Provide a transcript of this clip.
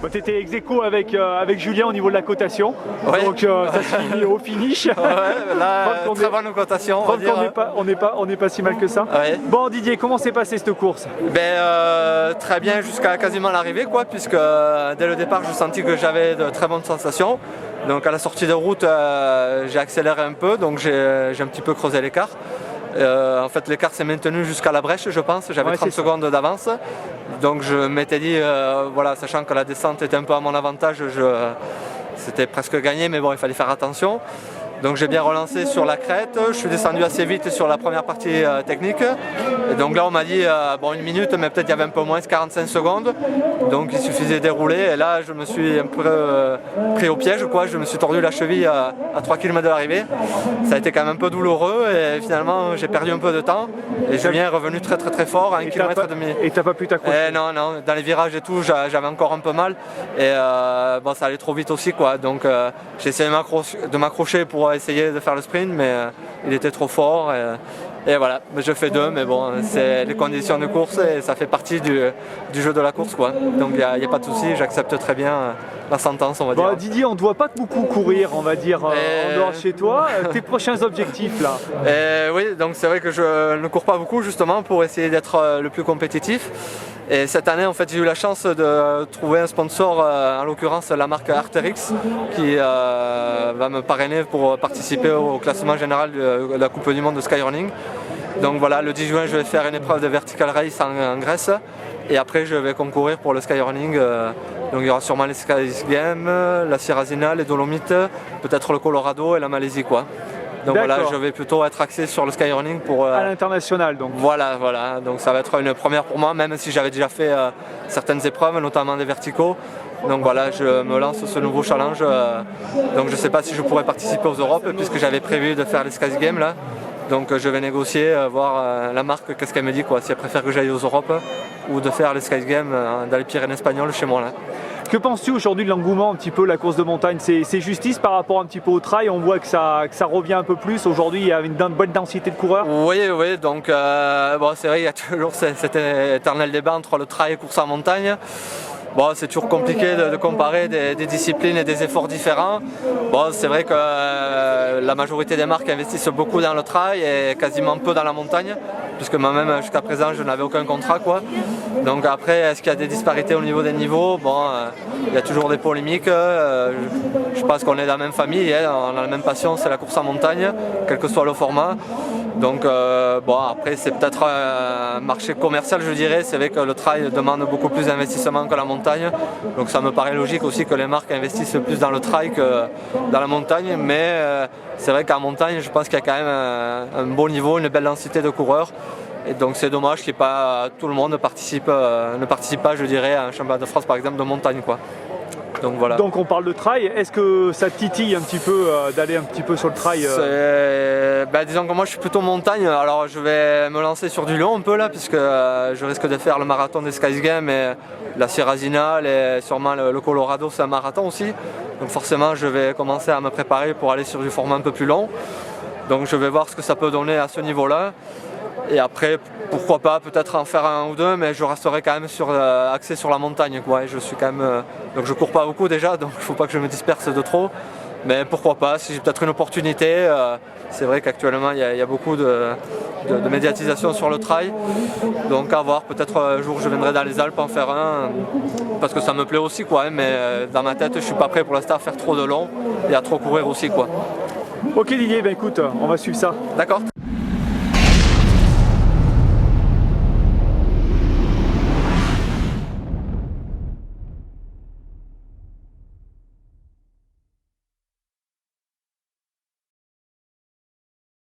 Bah, tu étais ex-aequo avec Julien au niveau de la cotation, Oui. donc ça se finit au finish. Ouais, là, très bonne cotation, on va dire. On n'est pas si mal que ça. Ouais. Bon Didier, comment s'est passée cette course? Très bien jusqu'à quasiment l'arrivée, quoi, puisque dès le départ, je sentis que j'avais de très bonnes sensations. Donc à la sortie de route, j'ai accéléré un peu, donc j'ai un petit peu creusé l'écart. En fait, l'écart s'est maintenu jusqu'à la brèche, je pense. J'avais 30 secondes d'avance. Donc je m'étais dit, voilà, sachant que la descente était un peu à mon avantage, c'était presque gagné, mais bon, il fallait faire attention. Donc j'ai bien relancé sur la crête, je suis descendu assez vite sur la première partie technique. Et donc là on m'a dit bon 1 minute, mais peut-être il y avait un peu moins, 45 secondes. Donc il suffisait de dérouler et là je me suis un peu pris au piège, quoi. Je me suis tordu la cheville à 3 km de l'arrivée. Ça a été quand même un peu douloureux et finalement j'ai perdu un peu de temps. Et Julien est revenu très fort à 1,5 km. Et t'as pas pu t'accrocher? Non, dans les virages et tout j'avais encore un peu mal. Et bon, ça allait trop vite aussi, quoi. Donc j'ai essayé de m'accrocher pour essayer de faire le sprint, mais il était trop fort et voilà, je fais 2, mais bon, c'est les conditions de course et ça fait partie du jeu de la course, quoi. Donc il n'y a pas de souci, j'accepte très bien la sentence, on va dire. Didier, on ne doit pas beaucoup courir, on va dire, en dehors de chez toi. Tes prochains objectifs là? Oui, donc c'est vrai que je ne cours pas beaucoup justement pour essayer d'être le plus compétitif. Et cette année, en fait, j'ai eu la chance de trouver un sponsor, en l'occurrence la marque Arterix, qui va me parrainer pour participer au classement général de la Coupe du Monde de Skyrunning. Donc voilà, le 10 juin, je vais faire une épreuve de vertical race en Grèce. Et après, je vais concourir pour le Skyrunning. Donc il y aura sûrement les Sky Games, la Sierra Zina, les Dolomites, peut-être le Colorado et la Malaisie, quoi. Donc voilà, je vais plutôt être axé sur le skyrunning pour... à l'international donc. Voilà, donc ça va être une première pour moi, même si j'avais déjà fait certaines épreuves, notamment des verticaux. Donc voilà, je me lance ce nouveau challenge. Donc je ne sais pas si je pourrais participer aux Europes, puisque j'avais prévu de faire les Sky Games là. Donc je vais négocier, voir la marque, qu'est-ce qu'elle me dit, quoi, si elle préfère que j'aille aux Europes ou de faire les Sky Games dans les Pyrénées espagnoles chez moi là. Que penses-tu aujourd'hui de l'engouement un petit peu, la course de montagne? C'est justice par rapport un petit peu au trail? On voit que ça revient un peu plus. Aujourd'hui, il y a une bonne densité de coureurs. Oui, donc bon, c'est vrai, il y a toujours cet éternel débat entre le trail et course en montagne. Bon, c'est toujours compliqué de comparer des disciplines et des efforts différents. Bon, c'est vrai que la majorité des marques investissent beaucoup dans le trail et quasiment peu dans la montagne, puisque moi-même jusqu'à présent je n'avais aucun contrat, quoi. Donc après, est-ce qu'il y a des disparités au niveau des niveaux? Bon, il y a toujours des polémiques. Je pense qu'on est dans la même famille, hein, on a la même passion, c'est la course en montagne, quel que soit le format. Donc bon, après c'est peut-être un marché commercial, je dirais. C'est vrai que le trail demande beaucoup plus d'investissement que la montagne. Donc ça me paraît logique aussi que les marques investissent plus dans le trail que dans la montagne. Mais c'est vrai qu'en montagne, je pense qu'il y a quand même un bon niveau, une belle densité de coureurs. Et donc c'est dommage que pas tout le monde ne participe pas, je dirais, à un championnat de France par exemple de montagne, quoi. Donc voilà. Donc on parle de trail, est-ce que ça titille un petit peu d'aller un petit peu sur le trail? Disons que moi je suis plutôt montagne, alors je vais me lancer sur du long un peu là, puisque je risque de faire le marathon des Sky Games et la Sierra Zina et sûrement le Colorado, c'est un marathon aussi. Donc forcément je vais commencer à me préparer pour aller sur du format un peu plus long. Donc je vais voir ce que ça peut donner à ce niveau-là. Et après, pourquoi pas, peut-être en faire un ou deux, mais je resterai quand même axé sur la montagne, quoi. Et je suis quand même, donc je cours pas beaucoup déjà, donc il ne faut pas que je me disperse de trop. Mais pourquoi pas, si j'ai peut-être une opportunité. C'est vrai qu'actuellement il y a beaucoup de médiatisation sur le trail. Donc à voir, peut-être un jour je viendrai dans les Alpes en faire un, parce que ça me plaît aussi, quoi. Mais dans ma tête, je suis pas prêt pour l'instant à faire trop de long et à trop courir aussi, quoi. Ok Didier, écoute, on va suivre ça. D'accord.